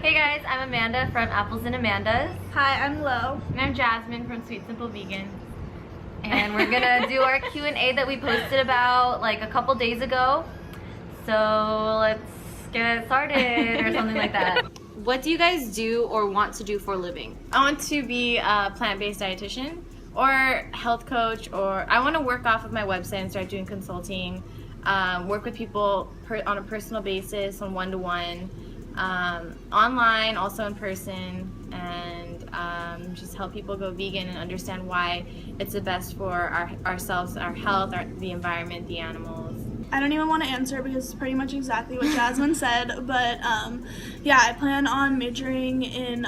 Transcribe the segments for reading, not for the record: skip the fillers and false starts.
Hey guys, I'm Amanda from Apples and Amandas. Hi, I'm Loe. And I'm Jasmine from Sweet Simple Vegan. And we're gonna do our Q&A that we posted about like a couple days ago. So let's get started or something like that. What do you guys do or want to do for a living? I want to be a plant-based dietitian or health coach, or I want to work off of my website and start doing consulting, work with people on a personal basis, on one-to-one, online, also in person, and just help people go vegan and understand why it's the best for ourselves, our health, the environment, the animals. I don't even want to answer because it's pretty much exactly what Jasmine said, but yeah, I plan on majoring in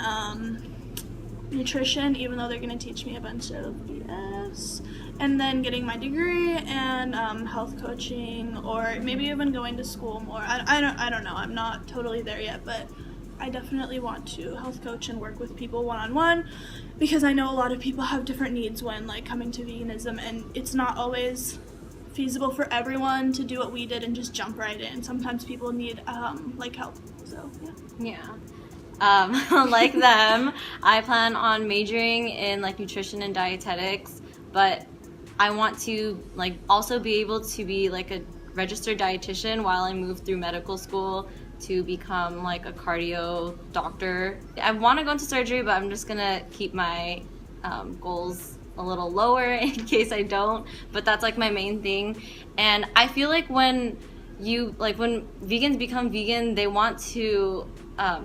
nutrition, even though they're going to teach me a bunch of BS, and then getting my degree and health coaching, or maybe even going to school more. I don't know, I'm not totally there yet, but I definitely want to health coach and work with people one-on-one, because I know a lot of people have different needs when like coming to veganism, and it's not always feasible for everyone to do what we did and just jump right in. Sometimes people need like help. So Yeah. Like them, I plan on majoring in like nutrition and dietetics, but I want to like also be able to be like a registered dietitian while I move through medical school to become like a cardio doctor. I want to go into surgery, but I'm just gonna keep my goals a little lower in case I don't, but that's like my main thing. And I feel like when vegans become vegan, they want to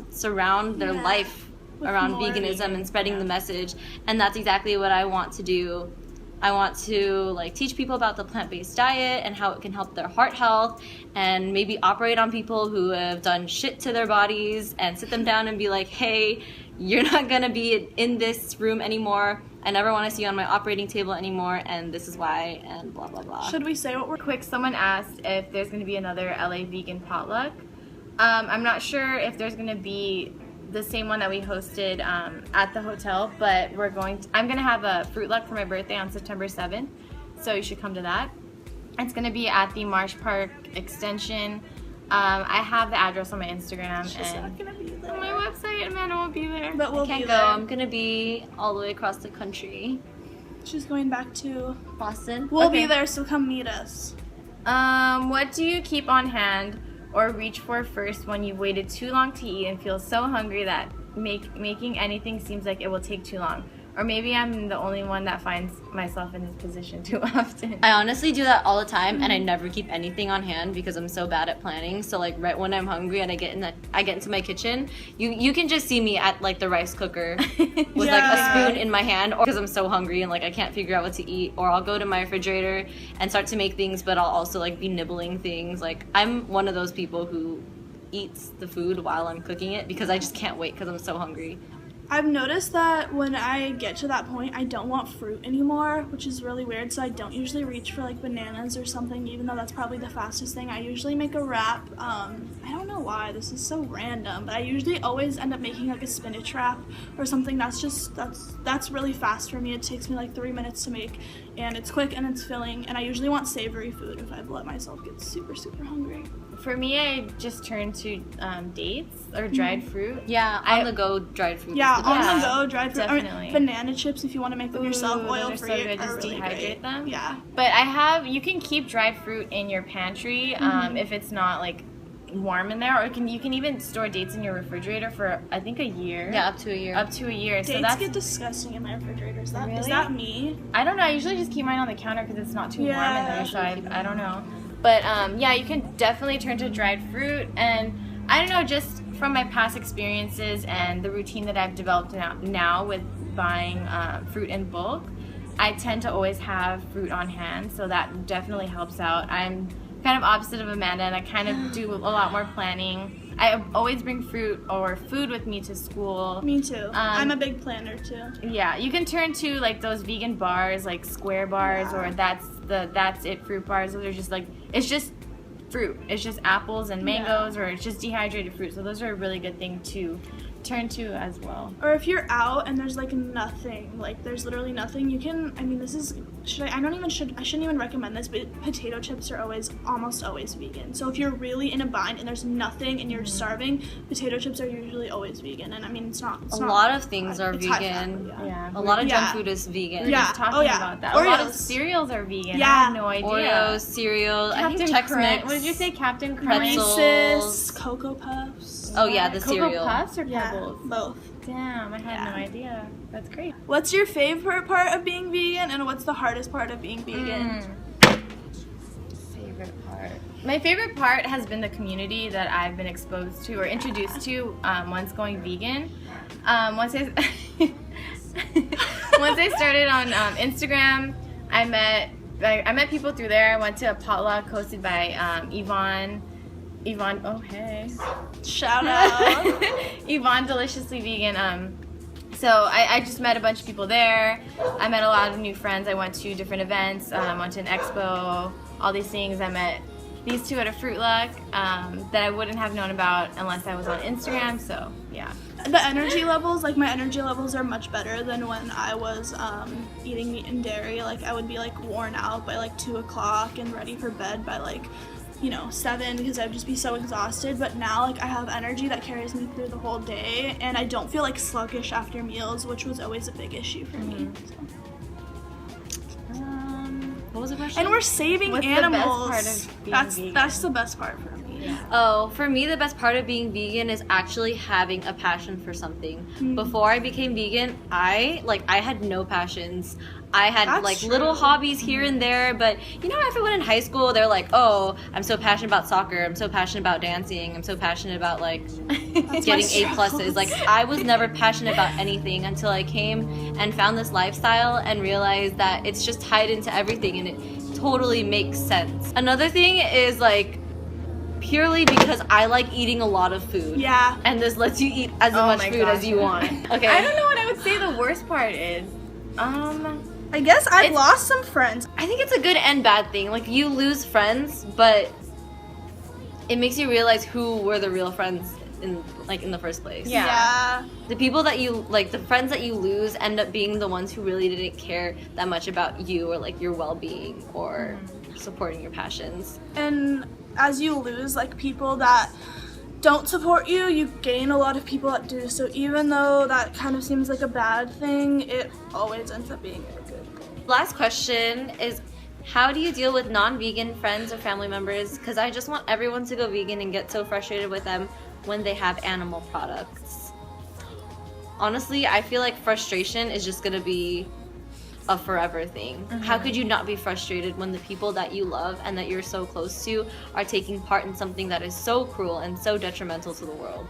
surround their life around veganism and spreading the message, and that's exactly what I want to do. I want to like teach people about the plant-based diet and how it can help their heart health, and maybe operate on people who have done shit to their bodies and sit them down and be like, hey, you're not gonna be in this room anymore. I never want to see you on my operating table anymore, and this is why, and blah blah blah. should we say what we're Quick, someone asked if there's going to be another LA vegan potluck. I'm not sure if there's going to be the same one that we hosted at the hotel, but I'm going to have a fruit luck for my birthday on September 7th, so you should come to that. It's going to be at the Marsh Park Extension. I have the address on my Instagram. She's and not gonna be there. on my website. Amanda won't be there. But we'll Can't be go. there. I'm gonna be all the way across the country. She's going back to Boston. We'll Okay. be there, so come meet us. What do you keep on hand or reach for first when you've waited too long to eat and feel so hungry that making anything seems like it will take too long? Or maybe I'm the only one that finds myself in this position too often. I honestly do that all the time, and I never keep anything on hand because I'm so bad at planning. So like right when I'm hungry and I get into my kitchen, you can just see me at like the rice cooker with like a spoon in my hand, or because I'm so hungry and like I can't figure out what to eat, or I'll go to my refrigerator and start to make things, but I'll also like be nibbling things. Like I'm one of those people who eats the food while I'm cooking it because I just can't wait because I'm so hungry. I've noticed that when I get to that point, I don't want fruit anymore, which is really weird, so I don't usually reach for like bananas or something, even though that's probably the fastest thing. I usually make a wrap. I don't know why, this is so random, but I usually always end up making like a spinach wrap or something. That's really fast for me. It takes me like 3 minutes to make, and it's quick and it's filling, and I usually want savory food if I've let myself get super, super hungry. For me, I just turn to dates or dried fruit. Yeah, on the go dried fruit. Yeah, is the on best. the go, dried fruit. Definitely. Or banana chips if you want to make them yourself, Ooh, oil those are free. so good. Just really dehydrate great. them. Yeah. But you can keep dried fruit in your pantry if it's not like warm in there, or you can even store dates in your refrigerator for I think a year. Yeah, up to a year. Up to a year. Dates so that's get disgusting in my refrigerator. Is that Really? me? I don't know. I usually just keep mine on the counter because it's not too warm in Yeah. there. So I don't know. But yeah, you can definitely turn to dried fruit, and I don't know, just from my past experiences and the routine that I've developed now with buying fruit in bulk, I tend to always have fruit on hand, so that definitely helps out. I'm kind of opposite of Amanda, and I kind of do a lot more planning. I always bring fruit or food with me to school. Me too. I'm a big planner too. Yeah, you can turn to like those vegan bars, like Square bars, or That's It fruit bars. Those are just like, it's just fruit. It's just apples and mangoes, or it's just dehydrated fruit. So those are a really good thing to turn to as well. Or if you're out and there's like nothing, like there's literally nothing, you can, I mean, this is, I shouldn't even recommend this, but potato chips are almost always vegan. So if you're really in a bind and there's nothing and you're starving, potato chips are usually always vegan. And I mean, it's not a lot of things are vegan. Yeah. A lot of junk food is vegan. We were just talking about that. Oreos. A lot of cereals are vegan. Yeah. I had no idea. Oreos, cereal, I think Chex Mix. What did you say, Captain Crunch? Pretzels. Reese's, Cocoa Puffs. Oh yeah, the Cocoa cereal. Puffs or Yeah, Pebbles? both. Damn, I had no idea. That's great. What's your favorite part of being vegan, and what's the hardest part of being vegan? Favorite part. My favorite part has been the community that I've been exposed to or introduced to once going vegan. Once I started on Instagram, I met people through there. I went to a potluck hosted by Yvonne, oh hey. Shout out. Yvonne Deliciously Vegan. So I just met a bunch of people there. I met a lot of new friends. I went to different events. Went to an expo, all these things. I met these two at a Fruit Luck that I wouldn't have known about unless I was on Instagram. So yeah. The energy levels, like my energy levels are much better than when I was eating meat and dairy. Like I would be like worn out by like 2 o'clock and ready for bed by like 7 because I'd just be so exhausted. But now like I have energy that carries me through the whole day, and I don't feel like sluggish after meals, which was always a big issue for me. So. What was the question? And we're saving What's animals. the best part of being vegan? That's the best part for me. Yeah. Oh, for me, the best part of being vegan is actually having a passion for something. Before I became vegan, I had no passions. I had That's little true. hobbies here and there, but everyone in high school, they're like, oh, I'm so passionate about soccer, I'm so passionate about dancing, I'm so passionate about getting A pluses. Like I was never passionate about anything until I came and found this lifestyle and realized that it's just tied into everything and it totally makes sense. Another thing is purely because I like eating a lot of food. Yeah. And this lets you eat as much food as you want. Okay. I don't know what I would say the worst part is. I guess I've lost some friends. I think it's a good and bad thing. Like you lose friends, but it makes you realize who were the real friends in the first place. Yeah. The people that you the friends that you lose end up being the ones who really didn't care that much about you or your well-being or supporting your passions. And as you lose people that don't support you, you gain a lot of people that do. So even though that kind of seems like a bad thing, it always ends up being a good thing. Last question is, how do you deal with non-vegan friends or family members? Because I just want everyone to go vegan and get so frustrated with them when they have animal products. Honestly, I feel like frustration is just gonna be a forever thing. How could you not be frustrated when the people that you love and that you're so close to are taking part in something that is so cruel and so detrimental to the world?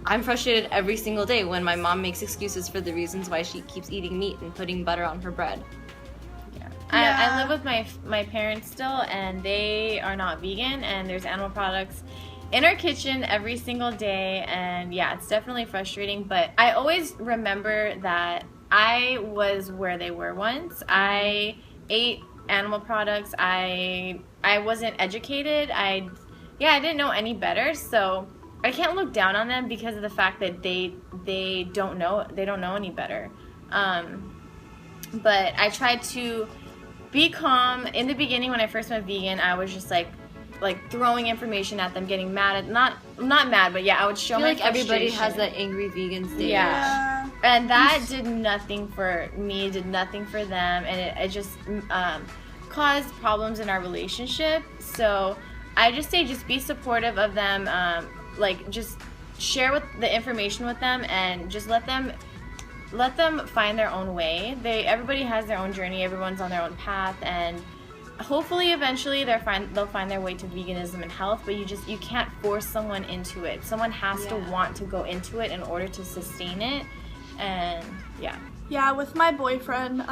I'm frustrated every single day when my mom makes excuses for the reasons why she keeps eating meat and putting butter on her bread. I live with my parents still, and they are not vegan, and there's animal products in our kitchen every single day, and yeah, it's definitely frustrating, but I always remember that I was where they were once. I ate animal products. I wasn't educated. I didn't know any better, so I can't look down on them because of the fact that they don't know any better. But I tried to be calm. In the beginning, when I first went vegan, I was just like throwing information at them, getting mad at not mad, but yeah, I would show my frustration. Everybody has that angry vegan stage. Yeah. And that did nothing for me, did nothing for them, and it just caused problems in our relationship. So I just say just be supportive of them, just share the information with them, and just let them find their own way. Everybody has their own journey, everyone's on their own path, and hopefully eventually they'll find their way to veganism and health, but you can't force someone into it. Someone has to want to go into it in order to sustain it. And yeah, with my boyfriend,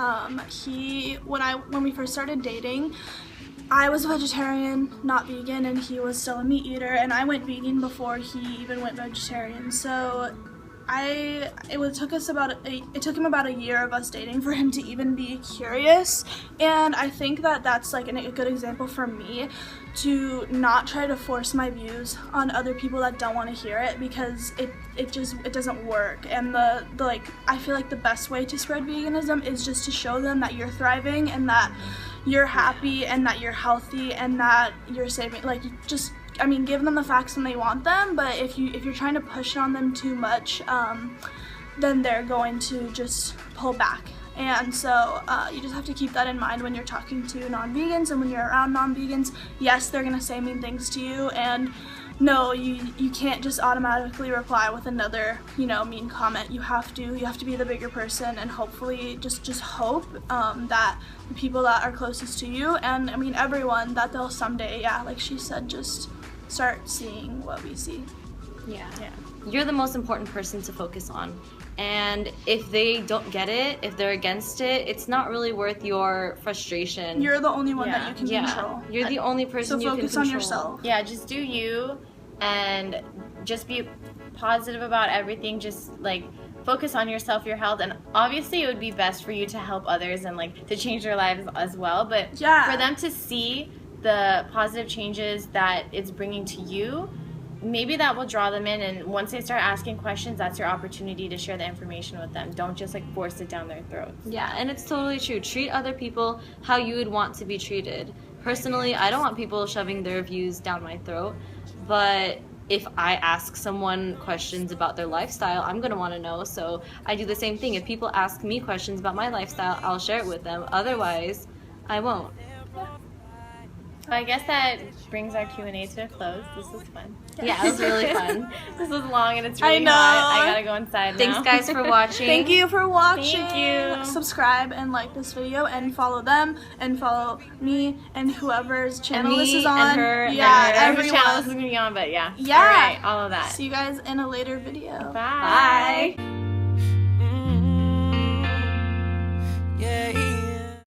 when we first started dating, I was a vegetarian, not vegan, and he was still a meat eater, and I went vegan before he even went vegetarian. So it took him about a year of us dating for him to even be curious, and I think that that's like a good example for me to not try to force my views on other people that don't want to hear it, because it doesn't work. And the like, I feel like the best way to spread veganism is just to show them that you're thriving and that you're happy and that you're healthy and that you're saving, like, just, I mean, give them the facts when they want them, but if you're trying to push on them too much, then they're going to just pull back. And so you just have to keep that in mind when you're talking to non-vegans and when you're around non-vegans. Yes, they're gonna say mean things to you, and no, you can't just automatically reply with another, mean comment. You have to be the bigger person, and hopefully just hope that the people that are closest to you, and I mean everyone, that they'll someday, like she said, just start seeing what we see. Yeah. You're the most important person to focus on. And if they don't get it, if they're against it, it's not really worth your frustration. You're the only one that you can control. You're the only person you can control. So focus on yourself. Yeah, just do you, and just be positive about everything. Just like focus on yourself, your health, and obviously it would be best for you to help others and like to change their lives as well. But for them to see the positive changes that it's bringing to you, maybe that will draw them in, and once they start asking questions, that's your opportunity to share the information with them. Don't just like force it down their throats. Yeah, and it's totally true. Treat other people how you would want to be treated. Personally, I don't want people shoving their views down my throat, but if I ask someone questions about their lifestyle, I'm going to want to know, so I do the same thing. If people ask me questions about my lifestyle, I'll share it with them. Otherwise, I won't. Well, I guess that brings our Q&A to a close. This was fun. Yeah, it was really fun. This was long and it's really hot. I gotta go inside now. Thanks, guys, for watching. Thank you for watching. Thank you. Subscribe and like this video, and follow them, and follow me and whoever's channel this is on. And her, Every channel this is gonna be on, but yeah. All right, all of that. See you guys in a later video. Bye. Bye.